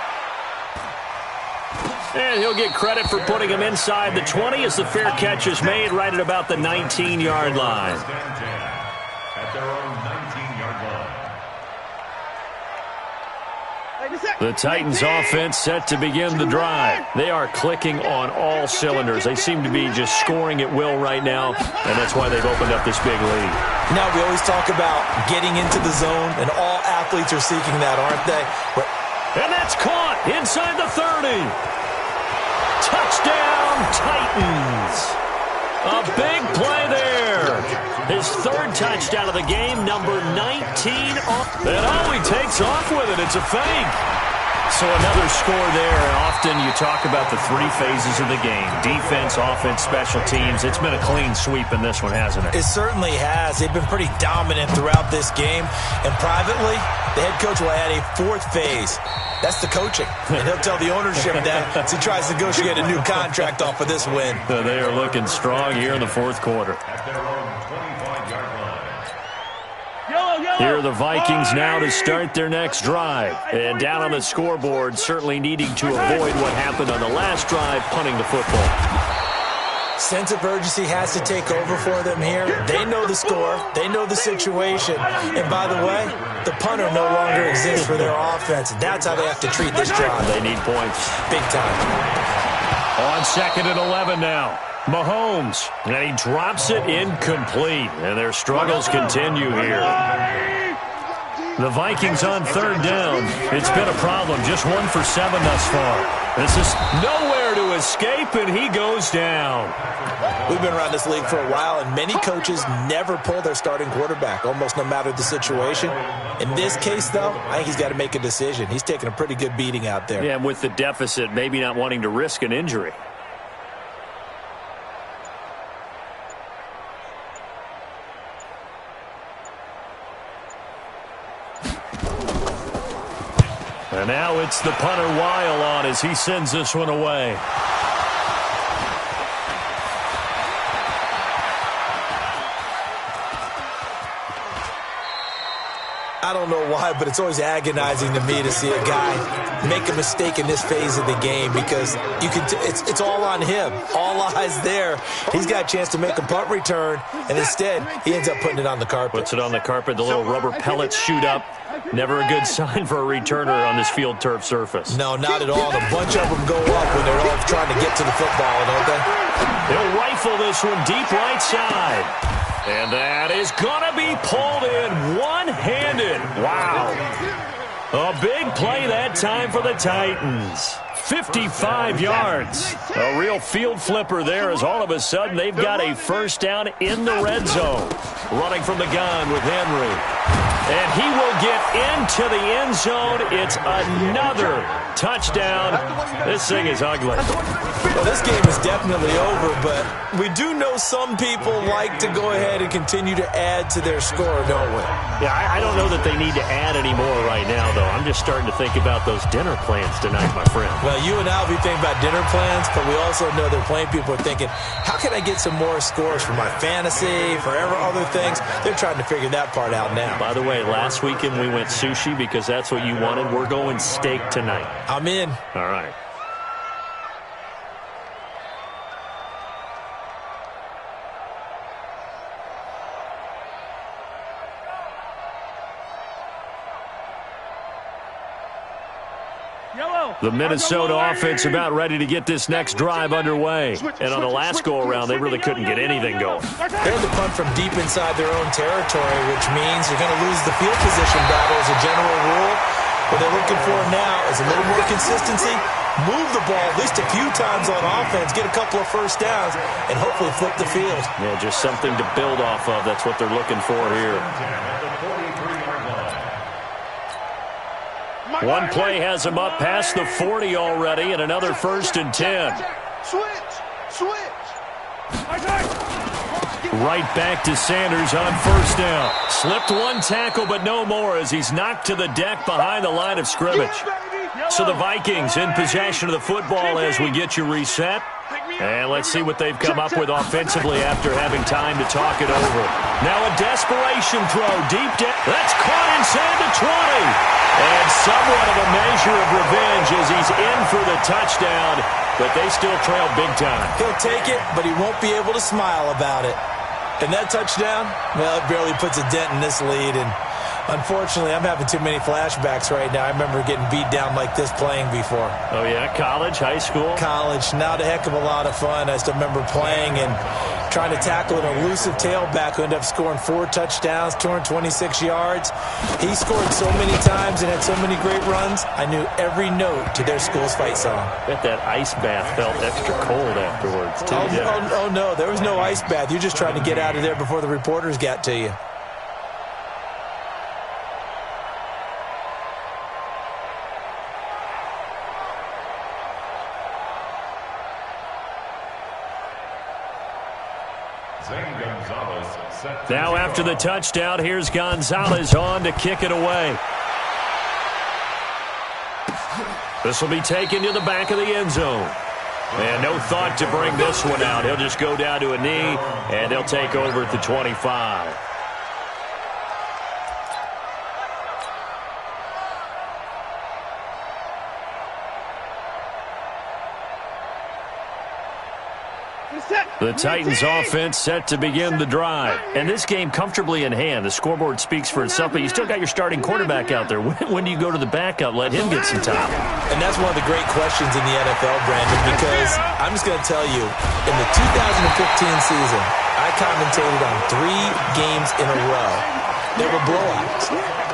And he'll get credit for putting him inside the 20 as the fair catch is made right at about the 19-yard line. At their own 19-yard line. The Titans offense set to begin the drive. They are clicking on all cylinders. They seem to be just scoring at will right now, and that's why they've opened up this big lead. Now, we always talk about getting into the zone, and all athletes are seeking that, aren't they? And that's caught inside the 30. Touchdown, Titans. A big play there. His 3rd touchdown of the game, number 19. And all he takes off with it, it's a fake. So another score there. Often you talk about the 3 phases of the game. Defense, offense, special teams. It's been a clean sweep in this one, hasn't it? It certainly has. They've been pretty dominant throughout this game. And privately, the head coach will add a 4th phase. That's the coaching. And he'll tell the ownership that as he tries to negotiate a new contract off of this win. They are looking strong here in the 4th quarter. At their own 25-yard line. Here are the Vikings now to start their next drive. And down on the scoreboard, certainly needing to avoid what happened on the last drive, punting the football. Sense of urgency has to take over for them here. They know the score. They know the situation. And by the way, the punter no longer exists for their offense. That's how they have to treat this drive. They need points. Big time. On 2nd and 11 now. Mahomes, and he drops it incomplete, and their struggles continue here. The Vikings on third down. It's been a problem. Just 1 for 7 thus far. This is nowhere to escape, and he goes down. We've been around this league for a while, and many coaches never pull their starting quarterback, almost no matter the situation. In this case, though, I think he's got to make a decision. He's taking a pretty good beating out there. Yeah, and with the deficit, maybe not wanting to risk an injury. And now it's the punter Weil on as he sends this one away. I don't know why, but it's always agonizing to me to see a guy make a mistake in this phase of the game because you can. It's all on him. All eyes there. He's got a chance to make a punt return, and instead he ends up putting it on the carpet. Puts it on the carpet. The little rubber pellets shoot up. Never a good sign for a returner on this field turf surface. No, not at all. A bunch of them go up when they're all trying to get to the football, don't they? He'll rifle this one deep right side. And that is going to be pulled in one-handed. Wow. A big play that time for the Titans. 55 yards. A real field flipper there as all of a sudden they've got a first down in the red zone. Running from the gun with Henry. And he will get into the end zone. It's another touchdown. This thing is ugly. Well, this game is definitely over, but we do know some people like to go ahead and continue to add to their score, don't we? Yeah, I don't know that they need to add any more right now, though. I'm just starting to think about those dinner plans tonight, my friend. Well, you and I will be thinking about dinner plans, but we also know they're playing people are thinking, how can I get some more scores for my fantasy, for other things? They're trying to figure that part out now. By the way, last weekend we went sushi because that's what you wanted. We're going steak tonight. I'm in. All right. The Minnesota offense about ready to get this next drive underway. And on the last go-around, they really couldn't get anything going. They're the punt from deep inside their own territory, which means you're going to lose the field position battle as a general rule. What they're looking for now is a little more consistency, move the ball at least a few times on offense, get a couple of first downs, and hopefully flip the field. Yeah, just something to build off of. That's what they're looking for here. One play has him up past the 40 already, and another 1st and 10. Switch. Right back to Sanders on 1st down. Slipped one tackle, but no more as he's knocked to the deck behind the line of scrimmage. So the Vikings in possession of the football as we get you reset. And let's see what they've come up with offensively after having time to talk it over. Now a desperation throw deep down. That's caught inside the 20. And somewhat of a measure of revenge as he's in for the touchdown. But they still trail big time. He'll take it, but he won't be able to smile about it. And that touchdown, well, it barely puts a dent in this lead. And unfortunately, I'm having too many flashbacks right now. I remember getting beat down like this playing before. Oh, yeah? College, high school? College. Not a heck of a lot of fun. I still remember playing and trying to tackle an elusive tailback who ended up scoring 4 touchdowns, 226 yards. He scored so many times and had so many great runs, I knew every note to their school's fight song. Bet that ice bath felt extra cold afterwards, too. Oh, no. There was no ice bath. You're just trying to get out of there before the reporters got to you. Now after the touchdown, here's Gonzalez on to kick it away. This will be taken to the back of the end zone. And no thought to bring this one out. He'll just go down to a knee, and they'll take over at the 25. The Titans offense set to begin the drive. And this game comfortably in hand. The scoreboard speaks for itself, but you still got your starting quarterback out there. When do you go to the backup? Let him get some time. And that's one of the great questions in the NFL, Brandon, because I'm just going to tell you, in the 2015 season, I commentated on 3 games in a row. they were blowouts.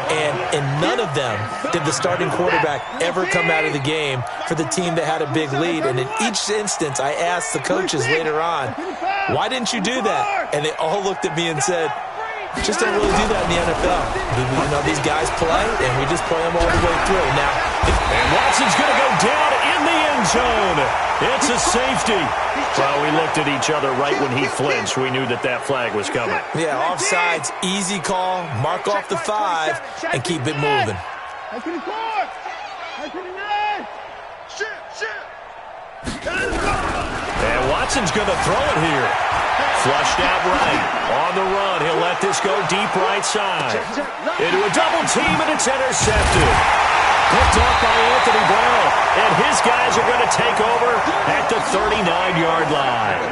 And in none of them did the starting quarterback ever come out of the game for the team that had a big lead. And in each instance, I asked the coaches later on, why didn't you do that? And they all looked at me and said, just don't really do that in the NFL. You know, these guys play, and we just play them all the way through. Now, and Watson's going to go down in the end zone. It's a safety. Well, we looked at each other right when he flinched. We knew that that flag was coming. Yeah, offsides, easy call, mark off the 5, and keep it moving. And Watson's going to throw it here. Flushed out right. On the run, he'll let this go deep right side. Into a double team, and it's intercepted. Picked up by Anthony Brown. And his guys are going to take over at the 39-yard line.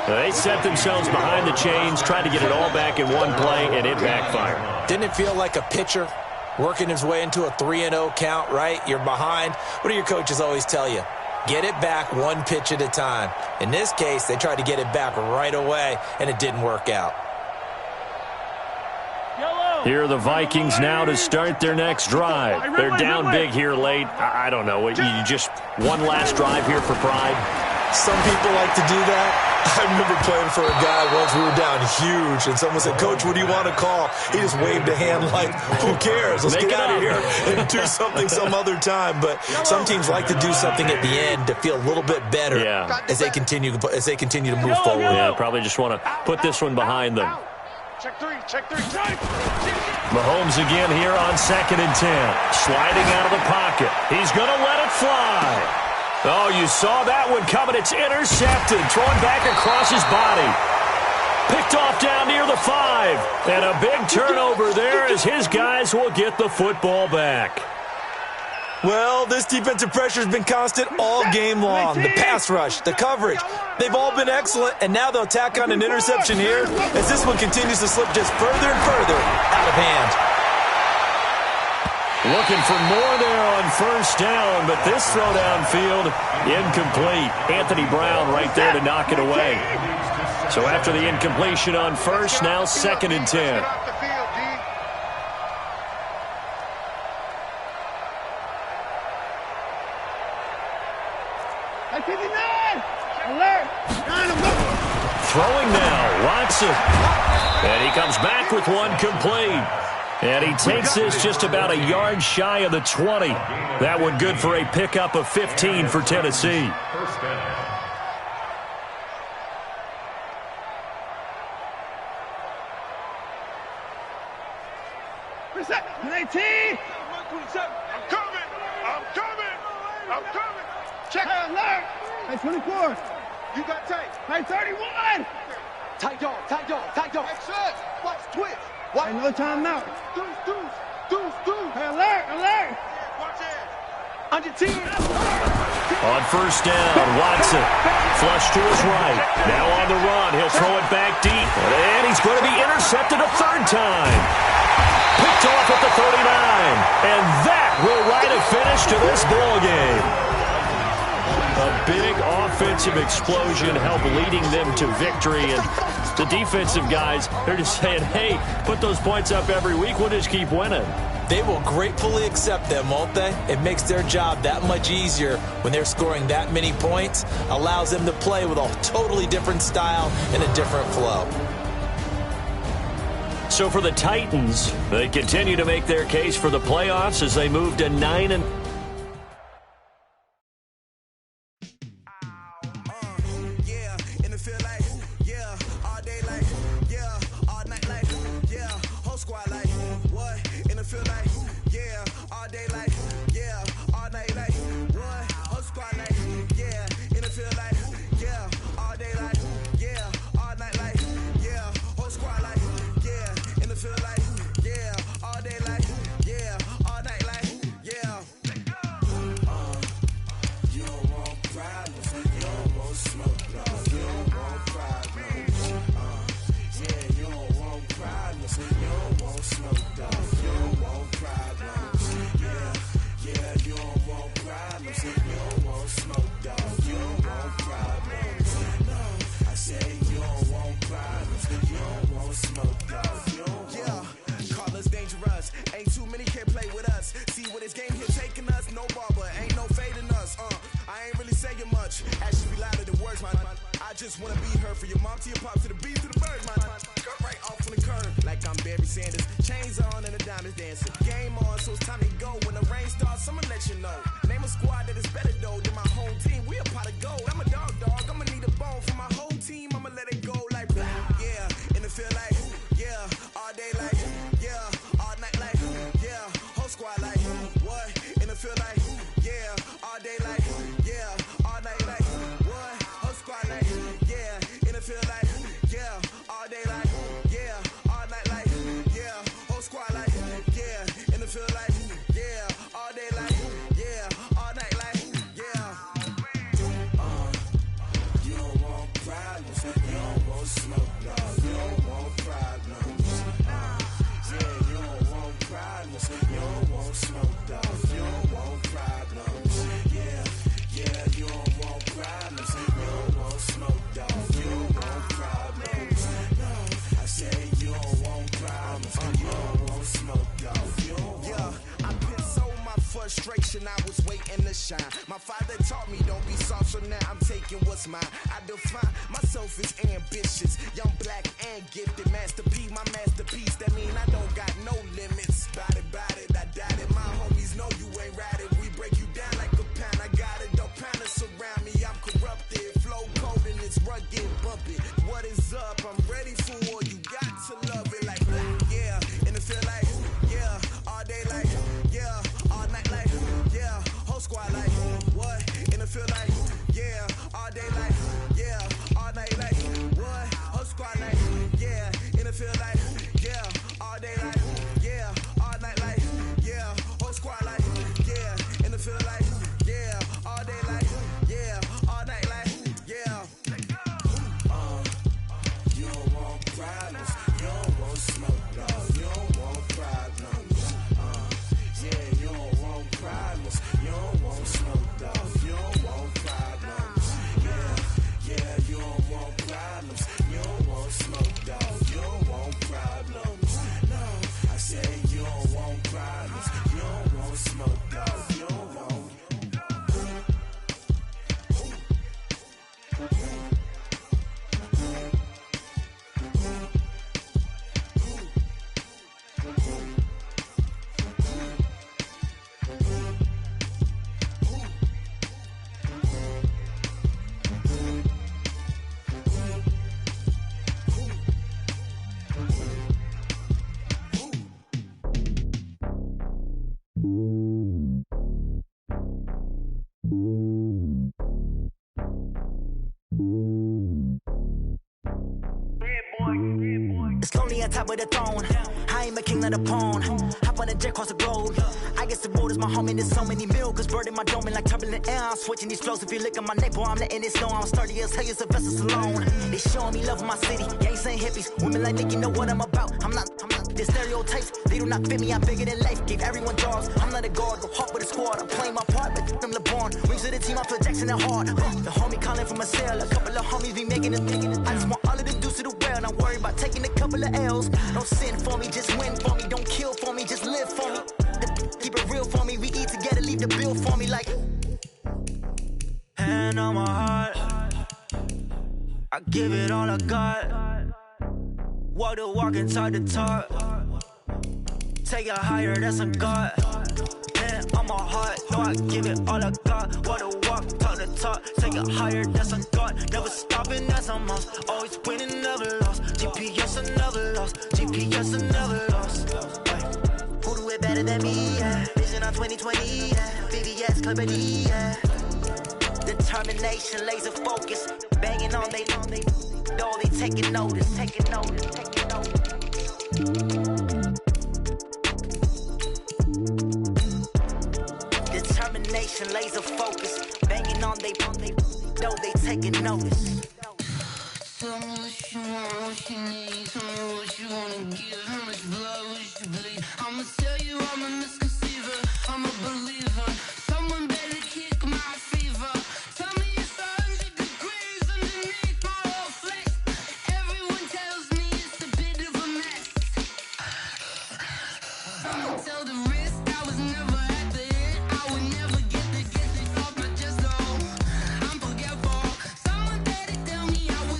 They set themselves behind the chains, trying to get it all back in one play, and it backfired. Didn't it feel like a pitcher working his way into a 3-0 count, right? You're behind. What do your coaches always tell you? Get it back one pitch at a time. In this case, they tried to get it back right away, and it didn't work out. Here are the Vikings now to start their next drive. They're down big here late. I don't know. You just one last drive here for pride? Some people like to do that. I remember playing for a guy once. We were down huge, and someone said, Coach, what do you want to call? He just waved a hand like, who cares? Let's get out of here and do something some other time. But some teams like to do something at the end to feel a little bit better as they continue to move forward. Yeah, probably just want to put this one behind them. Check three. Mahomes again here on 2nd and 10. Sliding out of the pocket. He's going to let it fly. Oh, you saw that one coming. It's intercepted. Thrown back across his body. Picked off down near the 5. And a big turnover there as his guys will get the football back. Well, this defensive pressure has been constant all game long. The pass rush, the coverage, they've all been excellent, and now they'll tack on an interception here as this one continues to slip just further and further out of hand. Looking for more there on 1st down, but this throw downfield, incomplete. Anthony Brown right there to knock it away. So after the incompletion on 1st, now 2nd and 10. Throwing now, Watson. And he comes back with one complete. And he takes this just about a yard shy of the 20. That one good for a pickup of 15 for Tennessee. I'm coming. Check. Hey, alert. Hey, 24. You got tight. Hey, 31. Tight dog. Excellent. Watch, twitch. Watch. Hey, no timeout. Deuce. Hey, alert. Watch it. Under 10. On 1st down, Watson. Flush to his right. Now on the run. He'll throw it back deep. And he's going to be intercepted a 3rd time. Picked off at the 39. And that will write a finish to this ball game. A big offensive explosion helped leading them to victory. And the defensive guys, they're just saying, hey, put those points up every week. We'll just keep winning. They will gratefully accept them, won't they? It makes their job that much easier when they're scoring that many points. Allows them to play with a totally different style and a different flow. So for the Titans, they continue to make their case for the playoffs as they move to 9-. just wanna be her. For your mom to your pop to the beat to the bird, my cut right off on the curb. Like I'm Barry Sanders, chains on and the diamonds dancing. Game on, so it's time to go. When the rain starts, I'ma let you know. Name a squad that is better though than my home team. We a pot of gold. I'm a dog, I'ma need a bone for my whole team. I'ma let it go like, yeah. In the field like, yeah. All day like, yeah. All night like, yeah. Whole squad like, what? In the field like, yeah. All day like, yeah. All night like, what? Whole squad like, yeah. In the field like, yeah. All day like, yeah. All night like, yeah. Whole squad like, yeah. In the field like, yeah. All day like, yeah. All night like, yeah. You don't want problems. You don't want smoke, no. You don't want problems. Yeah, you don't want problems. You don't want smoke, dog. You don't want problems. Yeah, you don't want problems. You don't want smoke, dog. You don't want problems. No, I say you don't want problems. You don't want smoke, dog. You don't want. Yeah, I put so my frustration. I was waiting to shine. My father taught me don't be soft, so now I'm taking what's mine. I define myself as ambitious, young, black, and gifted. Master P, my masterpiece. That mean I don't got no limits. Bout it, I doubt it. My homies know you ain't ratted. We break you down like a pound. I got it, don't pound to surround me. I'm corrupted, flow cold and it's rugged, bumpy. What is up? I'm ready for war. You got to love it like, yeah. In the field like, yeah. All day like, yeah. All night like, yeah. Whole squad like, what? In the field like, yeah. All day like, yeah. All night like, what? Whole squad like, yeah. In the field like, yeah. All day like, yeah. All night like, yeah. Whole squad like, yeah. In the field like, yeah. All day like, yeah. All night like, yeah. You don't want problems. You don't want smoke, no. You don't want problems. Yeah, you don't want problems. You don't want smoke, dog. You don't want problems. Yeah, you don't want problems. You don't want smoke, dog. You don't want problems. No, I say you don't want problems. You don't want smoke, dog. You don't want. It's lonely on top of the throne. I ain't a king of the pawn. Hop on a jet across the globe. I guess the road is my home and there's so many miracles burning my dome like turbulent air. I'm switching these flows. If you look at my neck, boy, I'm letting it snow. I'm sturdy as hell, it's a vessel alone. They showing me love in my city. Gang saying hippies. Women like Nick, you know what I'm about. I'm not the stereotypes. They do not fit me. I'm bigger than life. Gave everyone jobs. I'm not a guard. Go hard with a squad. I'm playing my part, but I'm LeBron. Rings to the team. I feel Jackson and hard. The homie calling from a cell. A couple of homies be making it. I just want all of the dudes to the well. Not worry about taking a couple of L's. Don't sin for me, just win for me. Don't kill for me, just live for me. Keep it real for me. We eat together, leave the bill for me like. Hand on my heart, I give it all I got. Walk the walk and talk the talk. Take it higher, that's a God. Hand on my heart, no, I give it all I got. Walk the walk, talk the talk. Take it higher, that's a God. Never stopping, that's a must. Always winning, never lost. GPS, I never lost. GPS, I never lost. Who do it better than me? Yeah. Vision on 2020. Yeah. VVS, Clippity. Yeah. Determination, laser focus. Banging on they, though they taking notice, taking notice, taking notice. Determination, laser focus. Banging on they, though they taking notice. Tell me what you want, what you need. Tell me what you wanna give. How much blood would you bleed? I'ma tell you I'm a misconceiver. I'm a believer. Someone better kick my fever. Tell me it's 100 degrees underneath my whole flesh. Everyone tells me it's a bit of a mess. I'ma tell the risk I was never at the end. I would never get the top, but just know I'm forgetful. Someone better tell me I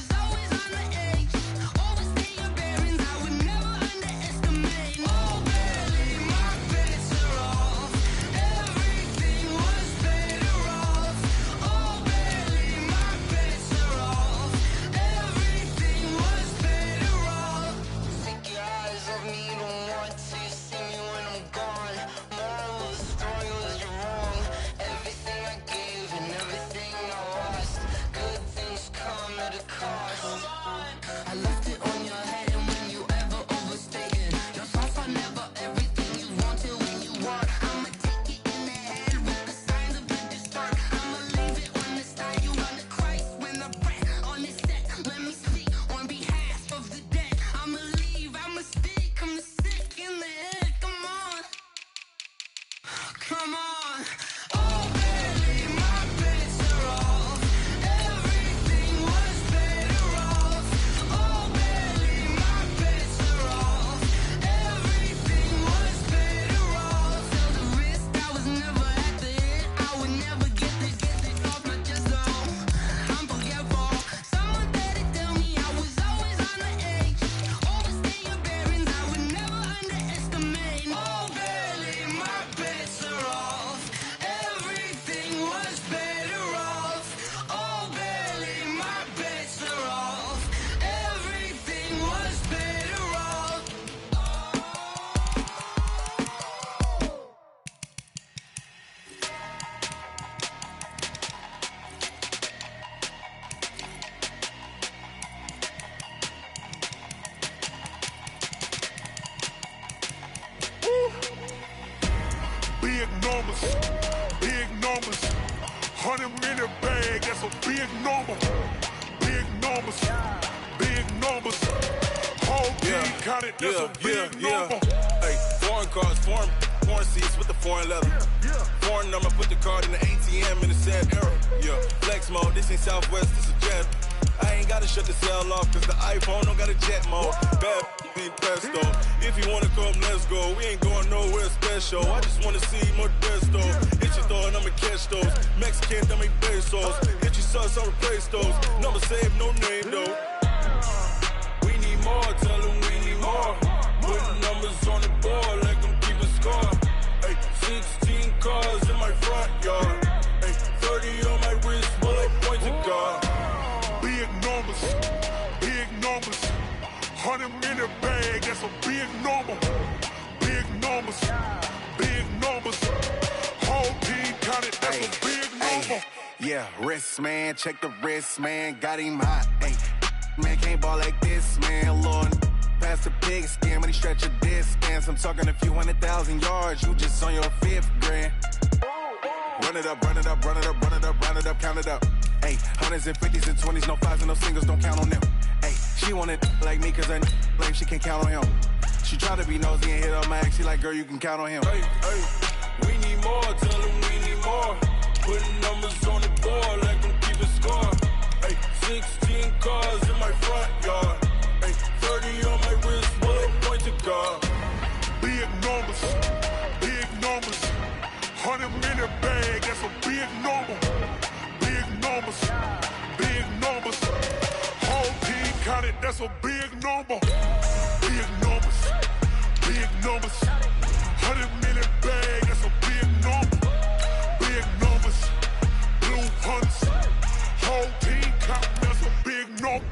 numbers, big numbers. 100-minute bag, that's a big number. Big numbers, big numbers. Whole team counted, that's a big number. Hey, foreign cars, foreign seats with the foreign leather. Foreign number, put the card in the ATM in the sad era. Yeah, flex mode, this ain't Southwest, this is jet. I ain't gotta shut the cell off, cause the iPhone don't got a jet mode. Bad need pesto. If you wanna come, let's go. We ain't going nowhere special. I just wanna see more Modesto. Hit your throw and I'ma catch those. Mexican, dummy pesos. Hit your sus, I'll replace those. Number saved, no name though. We need more, tell them we need more. Putting numbers on the board, let them keep a score. Hey, 16 cars in my front yard. Hey, 30 on my wrist, bullet points of God. Big numbers, big numbers. 100-minute bag, that's a big number. Big numbers, big numbers. Whole team counted, that's a big number. Yeah, wrist man, check the wrist man, got him hot. Ay, man can't ball like this, man. Lord, past the pig skin when he stretch a distance. I'm talking a few 100,000 yards, you just on your 5th grand. Run it up, run it up, run it up, run it up, run it up, count it up. Ay, 100s and 50s and 20s, no 5s and no singles, don't count on them. Ay, she want it like me cause her blame, she can't count on him. She try to be nosy and hit up my ex, she like, girl, you can count on him. Hey, we need more, tell them we need more. Putting numbers on the board, let them keep a score. Hey, 16 cars in my front yard. Hey, 30 on my wrist, bullet point to God. Big numbers, big numbers. 100-minute bag, that's a big number. Big numbers, big numbers. Whole team counted, that's a big number. Big numbers, big numbers. 100-minute bag, that's a big number. Big numbers, blue hunts. Whole team counting, that's a big number.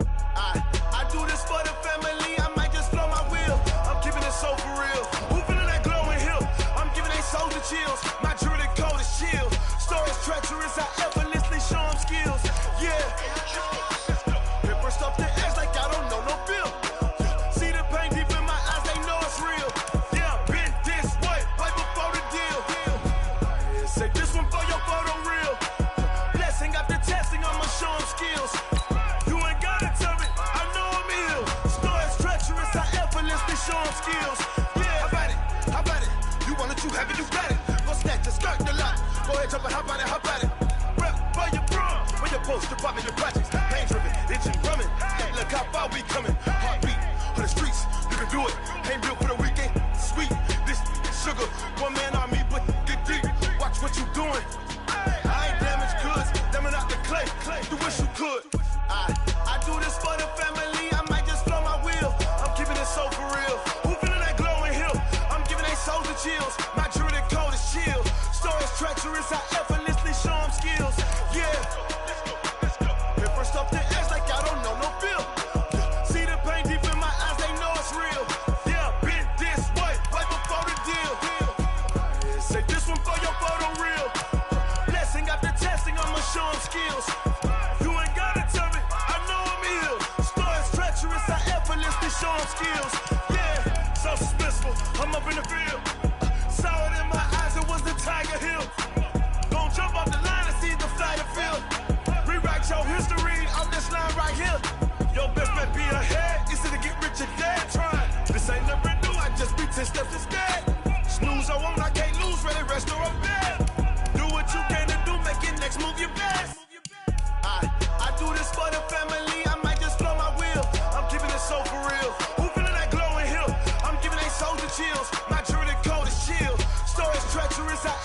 I do this for the family, I might just blow my wheel. I'm keeping it so for real. Who feeling that glowing hill? I'm giving they soldier chills. My jewelry code is shield. Stories treacherous, I effortlessly show them skills. Yeah. Hit first up the edge like I don't know no feel. See the pain deep in my eyes, they know it's real. Yeah, been this way, right before the deal. Say this one for your photo real. Blessing after testing, I'ma show them skills. You ain't gotta tell me, I know I'm ill. Stories treacherous, I effortlessly show them skills. Yeah, how about it? You want it, you have it, you got it. Go snatch the skirt, the lot. Go ahead, jump it, how about it? Rep for your bro, for your post, department, your projects. Pain driven, itching, drumming. Look how far we coming. Heartbeat on the streets, you can do it. Ain't built for the weekend. Sweet, this sugar. One man on me, but get deep. Watch what you doing. I ain't damaged goods, damn it out the clay. You wish you could. I do this for the family, I might just blow my wheel. I'm keeping it so for real. Who feeling that glowing hill? I'm giving they soldier chills. My jewelry code is shield. Stories treacherous, I effortlessly show them skills. Yeah. Hit first up the edge like I don't know no feel. See the pain deep in my eyes, they know it's real. Yeah, been this way, right before the deal. Say this one for your photo real. Blessing after testing, I'ma show them skills. You ain't gotta tell me, I know I'm ill. Stories treacherous, I effortlessly show them skills. Yeah, so suspenseful, I'm up in the field. Saw it in my eyes, it was the Tiger Hill. Gon' jump off the line and see the fly the field. Rewrite your history on this line right here. Your best bet be ahead, easy to get rich or dead. Trying, this ain't never new, I just be 10 steps instead. Snooze I won't, I can't lose, ready, rest or I'm bad. Do what you can to do, make your next move your best. I do this for the family, I might just blow my wheel. I'm keeping it so for real. Who feeling that glowing hill? I'm giving they soldier chills. My jewelry code is shield. Stories treacherous, I